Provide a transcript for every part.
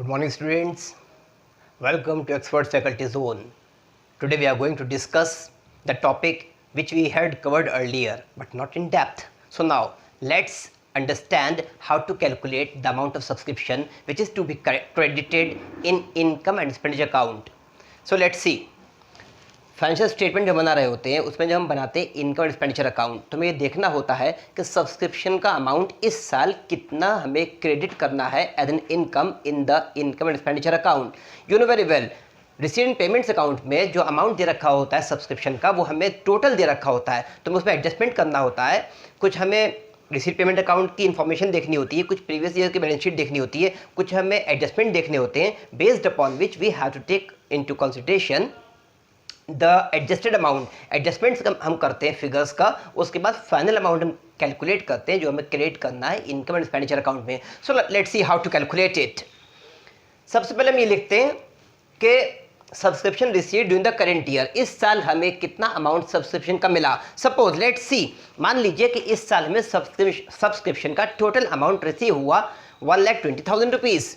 Good morning students, welcome to Expert Faculty Zone. Today we are going to discuss the topic which we had covered earlier but not in depth. So now let's understand how to calculate the amount of subscription which is to be credited in income and expenditure account. So let's see. Financial statement जो बना रहे होते हैं उसमें जब हम बनाते हैं इनकम एंड एक्सपेंडिचर अकाउंट तो हमें ये देखना होता है कि सब्सक्रिप्शन का अमाउंट इस साल कितना हमें क्रेडिट करना है as an income in the income and expenditure account. You know very well, received and payments account में जो अमाउंट दे रखा होता है सब्सक्रिप्शन का वो हमें टोटल दे रखा होता है, तो हमें उसमें एडजस्टमेंट करना होता है. कुछ हमें रिसीव पेमेंट अकाउंट की इन्फॉर्मेशन देखनी होती है, कुछ प्रीवियस ईयर की बैलेंस शीट देखनी होती है, कुछ हमें एडजस्टमेंट देखने होते हैं based upon which we have to take into consideration the adjusted amount. Adjustments हम करते हैं फिगर्स का, उसके बाद फाइनल अमाउंट हम कैलकुलेट करते हैं जो हमें क्रेडिट करना है इनकम एंड एक्सपेंडिचर अकाउंट में. So let's see how to calculate it. सबसे पहले हम ये लिखते हैं कि subscription received during the current year, इस साल हमें कितना अमाउंट सब्सक्रिप्शन का मिला. सपोज लेट्स सी, मान लीजिए कि इस साल हमें सब्सक्रिप्शन का टोटल अमाउंट रिसीव हुआ 1,20,000 रुपीज़.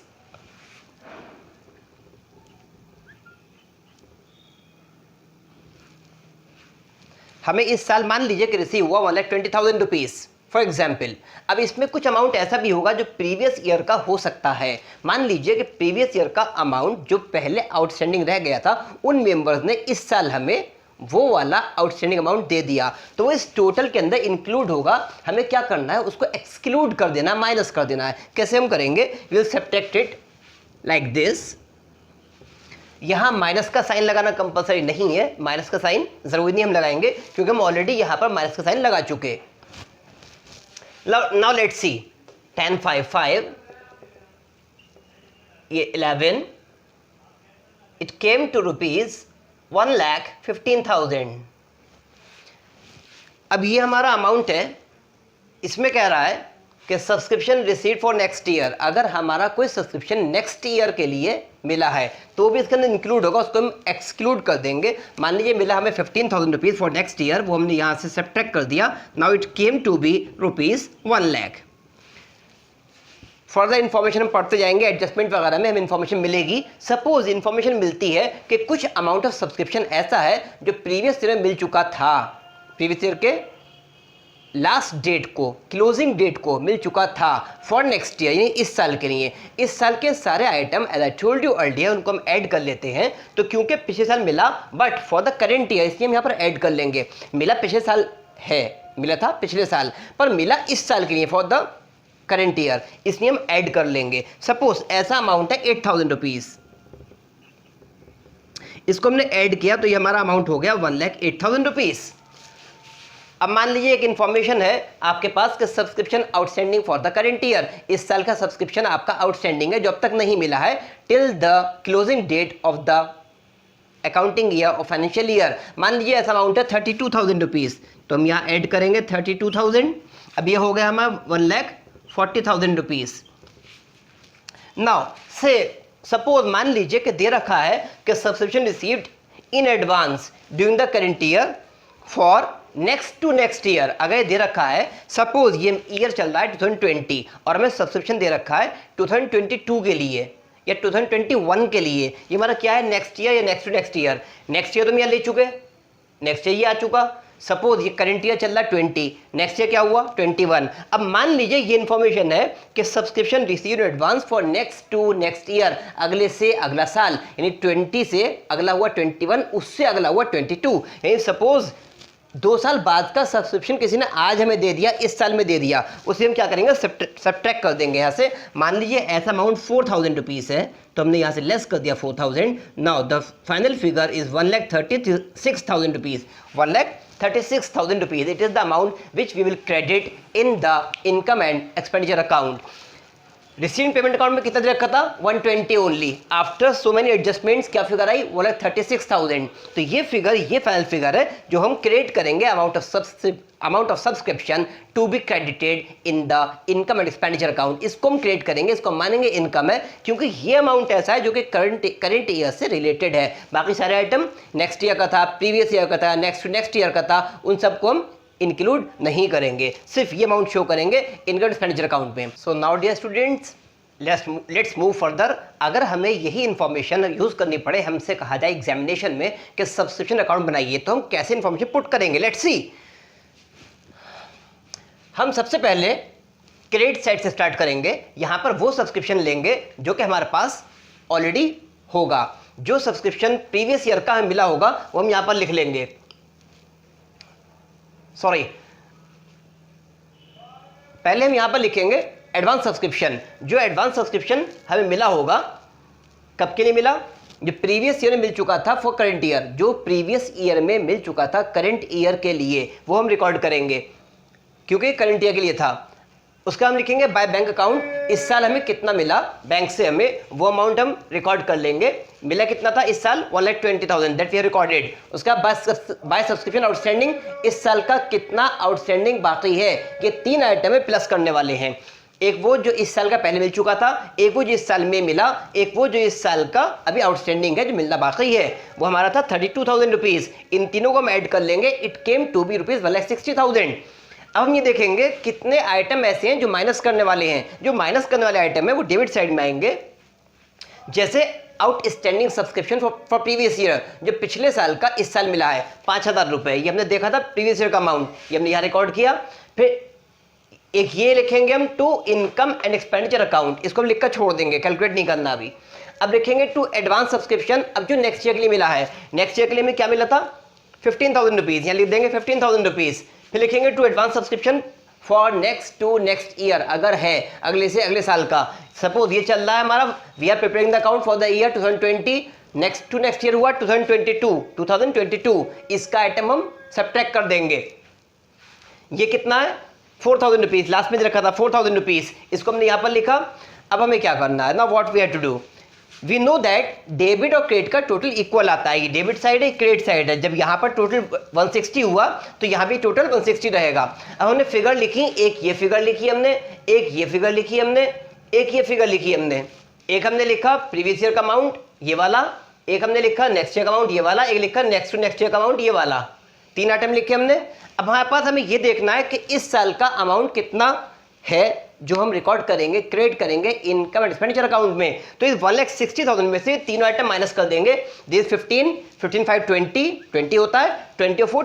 हमें इस साल मान लीजिए कि रिसीव हुआ 1,20,000 रुपीज़ फॉर एग्जाम्पल. अब इसमें कुछ अमाउंट ऐसा भी होगा जो प्रीवियस ईयर का हो सकता है. मान लीजिए कि प्रीवियस ईयर का अमाउंट जो पहले आउटस्टैंडिंग रह गया था उन मेंबर्स ने इस साल हमें वो वाला आउटस्टैंडिंग अमाउंट दे दिया, तो वो इस टोटल के अंदर इंक्लूड होगा. हमें क्या करना है, उसको एक्सक्लूड कर देना, माइनस कर देना है. कैसे हम करेंगे, we will subtract it like this. यहाँ माइनस का साइन लगाना कंपलसरी नहीं है, माइनस का साइन जरूरी नहीं हम लगाएंगे क्योंकि हम ऑलरेडी यहाँ पर माइनस का साइन लगा चुके. नाउ लेट्स सी, 10 5 5 ये 11, इट केम टू रुपीज 1,15,000. अब ये हमारा अमाउंट है. इसमें कह रहा है कि subscription received for next year. अगर हमारा कोई सब्सक्रिप्शन नेक्स्ट ईयर के लिए मिला है तो भी इसके अंदर इंक्लूड होगा, उसको हम एक्सक्लूड कर देंगे. मान लीजिए मिला हमें 15,000 रुपीज़ फॉर नेक्स्ट ईयर, वो हमने यहाँ से सब्ट्रैक्ट कर दिया. Now it came to be rupees 1,00,000. Further information हम पढ़ते जाएंगे, एडजस्टमेंट वगैरह में हमें इन्फॉर्मेशन मिलेगी. सपोज इन्फॉर्मेशन मिलती है कि कुछ अमाउंट ऑफ सब्सक्रिप्शन ऐसा है जो प्रीवियस ईयर में मिल चुका था, प्रीवियस ईयर के लास्ट डेट को, क्लोजिंग डेट को मिल चुका था फॉर नेक्स्ट ईयर, यानी इस साल के लिए. इस साल के सारे item as I told you earlier उनको हम ऐड कर लेते हैं. तो क्योंकि पिछले साल मिला but for the current year, इसलिए हम यहाँ पर ऐड कर लेंगे. मिला पिछले साल है, मिला था पिछले साल पर मिला इस साल के लिए फॉर द करेंट ईयर, इसलिए हम ऐड कर लेंगे. सपोज ऐसा अमाउंट है 8,000 रुपीज़, इसको हमने ऐड किया तो ये हमारा अमाउंट हो गया 1,08,000 रुपीज़. अब मान लीजिए एक इन्फॉर्मेशन है आपके पास कि subscription outstanding for the current year, इस साल का सब्सक्रिप्शन आपका आउटस्टैंडिंग है जो अब तक नहीं मिला है till the closing date of the accounting year और फाइनेंशियल ईयर. मान लीजिए ऐसा अमाउंट है 32,000 रुपीज़, तो हम यहाँ ऐड करेंगे 32,000. अब ये हो गया हमारा 1,40,000 रुपीज़. नाउ से सपोज मान लीजिए कि दे रखा है कि subscription received in advance during the current year for next to next year. अगर दे रखा है, सपोज ये ईयर चल रहा है 2020 और हमें सब्सक्रिप्शन दे रखा है 2022 के लिए या 2021 के लिए, ये हमारा क्या है, नेक्स्ट ईयर या next to next year. Next year तो हम यहाँ ले चुके, नेक्स्ट ईयर ये आ चुका. सपोज ये करंट ईयर चल रहा है 20, नेक्स्ट ईयर क्या हुआ 21. अब मान लीजिए ये इन्फॉर्मेशन है कि subscription received in advance for next to next year, अगले से अगला साल, यानी 20 से अगला हुआ 21, उससे अगला हुआ 22. यानी सपोज 2 साल बाद का सब्सक्रिप्शन किसी ने आज हमें दे दिया, इस साल में दे दिया, उसे हम क्या करेंगे, सब्ट्रैक्ट कर देंगे यहाँ से. मान लीजिए ऐसा अमाउंट 4,000 रुपीज़ है तो हमने यहाँ से लेस कर दिया 4,000. Now the final figure is 1,36,000 rupees. 1,36,000 rupees, it is the amount which we will credit in the income and expenditure account. Receiving payment account में कितना दे रखा था, 120 only. After so many adjustments क्या फिगर आई, 1,36,000. तो ये फिगर, ये फाइनल फिगर है जो हम क्रेडिट करेंगे amount of subscription to be credited in the income and expenditure account. इसको हम क्रिएट करेंगे, इसको मानेंगे इनकम है क्योंकि ये अमाउंट ऐसा है जो कि करंट ईयर से रिलेटेड है. बाकी सारे आइटम नेक्स्ट ईयर का था, प्रीवियस ईयर का था, नेक्स्ट ईयर का था, उन सबको हम इंक्लूड नहीं करेंगे, सिर्फ ये अमाउंट शो करेंगे इनकम एक्सपेंडिचर अकाउंट में. So now dear students, let's move further. अगर हमें यही इंफॉर्मेशन यूज़ करनी पड़े, हमसे कहा जाए एग्जामिनेशन में कि सब्सक्रिप्शन अकाउंट बनाइए, तो हम कैसे इंफॉर्मेशन पुट करेंगे? Let's see. हम सबसे पहले क्रेडिट साइड से स्टार्ट करेंगे। यहाँ पर वो सब्सक्रिप्शन लेंगे जो कि हमारे पास ऑलरेडी होगा। जो सब्सक्रिप्शन प्रीवियस ईयर का हमें मिला होगा वो हम यहाँ पर लिख लेंगे। सॉरी, पहले हम यहाँ पर लिखेंगे एडवांस सब्सक्रिप्शन। जो एडवांस सब्सक्रिप्शन हमें मिला होगा, कब के लिए मिला? जो प्रीवियस ईयर में मिल चुका था फॉर करंट ईयर, जो प्रीवियस ईयर में मिल चुका था करंट ईयर के लिए, वो हम रिकॉर्ड करेंगे क्योंकि करंट ईयर के लिए था। उसका हम लिखेंगे बाय बैंक अकाउंट। इस साल हमें कितना मिला बैंक से, हमें वो अमाउंट हम रिकॉर्ड कर लेंगे। मिला कितना था इस साल? 1,20,000 दैट वी हैव रिकॉर्डेड। उसका बाय सब्सक्रिप्शन आउटस्टैंडिंग, इस साल का कितना आउटस्टैंडिंग बाकी है। ये 3 आइटम में प्लस करने वाले हैं। एक वो जो इस साल का पहले मिल चुका था, एक वो जो इस साल में मिला, एक वो जो इस साल का अभी आउटस्टैंडिंग है, जो मिलना बाकी है। वो हमारा था 32,000 रुपीज़। इन तीनों को हम ऐड कर लेंगे, it came to be rupees 1,60,000। अब हम ये देखेंगे कितने आइटम ऐसे हैं जो माइनस करने वाले हैं। जो माइनस करने वाले आइटम है वो डेबिट साइड में आएंगे। जैसे outstanding subscription for previous year, जो पिछले साल का इस साल मिला है 5,000 रुपये, ये हमने देखा था प्रीवियस ईयर का अमाउंट, ये हमने यहाँ रिकॉर्ड किया। फिर एक ये लिखेंगे हम to income and expenditure account, इसको हम लिखकर छोड़ देंगे, कैलकुलेट नहीं करना अभी। अब लिखेंगे टू एडवांस सब्सक्रिप्शन, अब जो नेक्स्ट ईयर के लिए मिला है, नेक्स्ट ईयर के लिए में क्या मिला था? 15,000 रुपीज़, यहाँ लिख देंगे 15,000 रुपीज़। फिर लिखेंगे to advance subscription for next year, अगर है अगले से अगले साल का। सपोज ये चल रहा है हमारा, we are preparing the account for the year 2020, next year हुआ 2022, इसका आइटम हम सब्ट्रैक्ट कर देंगे। ये कितना है? 4,000 रुपीज़, लास्ट में रखा था 4,000 रुपीज़, इसको हमने यहाँ पर लिखा। अब हमें क्या करना है ना, what we have to do, we know that debit और क्रेडिट का टोटल इक्वल आता है। डेबिट साइड है, क्रेडिट साइड है। जब यहाँ पर टोटल 160 हुआ तो यहाँ भी टोटल 160 रहेगा। अब हमने फिगर लिखी, एक ये फिगर लिखी हमने, एक ये फिगर लिखी हमने, एक ये फिगर लिखी हमने। एक हमने लिखा प्रीवियस ईयर का अमाउंट ये वाला, एक हमने लिखा नेक्स्ट ईयर का अमाउंट ये वाला, एक लिखा नेक्स्ट टू नेक्स्ट ईयर का अमाउंट ये वाला। 3 आइटम लिखे हमने। अब हमारे पास हमें ये देखना है कि इस साल का अमाउंट कितना है जो हम रिकॉर्ड करेंगे, क्रेडिट करेंगे इनकम एंड एक्सपेंडिचर अकाउंट में। तो इस 1,60,000 में से तीनों आइटम माइनस कर देंगे। दिस 15, 5 20 होता है, 24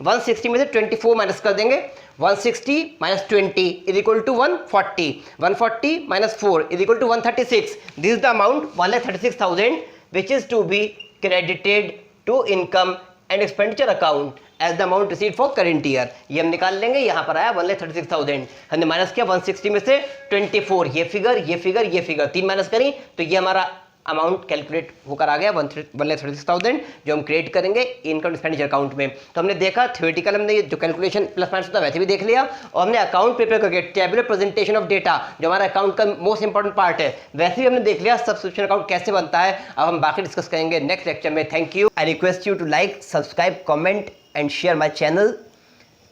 160 में से 24 माइनस कर देंगे। 160 - 20 is equal to 140, 140 - 4 is equal to 136। This is the amount 1,36,000 which is to be credited to income and expenditure account as the amount received for current year. ये हम निकाल लेंगे। यहाँ पर आया 1,36,000, हमने माइनस किया 160 में से 24, ये फिगर ये फिगर ये फिगर 3 माइनस करी तो ये हमारा अमाउंट कैलकुलेट होकर आ गया 1,36,000 जो हम क्रिएट करेंगे इनकम एक्सपेंडिचर अकाउंट में। तो हमने देखा थ्योरेटिकल, हमने जो कैलकुलेशन प्लस माइनस होता है वैसे भी देख लिया, और हमने अकाउंट प्रिपेयर करके टेबुलर प्रेजेंटेशन ऑफ डेटा जो हमारा अकाउंट का मोस्ट इंपॉर्टेंट पार्ट है वैसे भी हमने देख लिया सब्सक्रिप्शन अकाउंट कैसे बनता है। अब हम बाकी डिस्कस करेंगे नेक्स्ट लेक्चर में। Thank you. I request you to like, subscribe, comment and share my channel.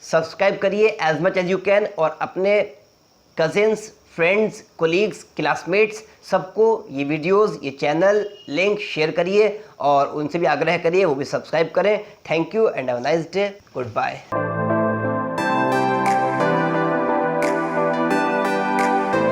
Subscribe करिए as much as you can, और अपने कजिन्स, फ्रेंड्स, कोलीग्स, क्लासमेट्स सबको ये वीडियोस, ये चैनल लिंक शेयर करिए और उनसे भी आग्रह करिए वो भी सब्सक्राइब करें। Thank you and have a nice day. Good bye.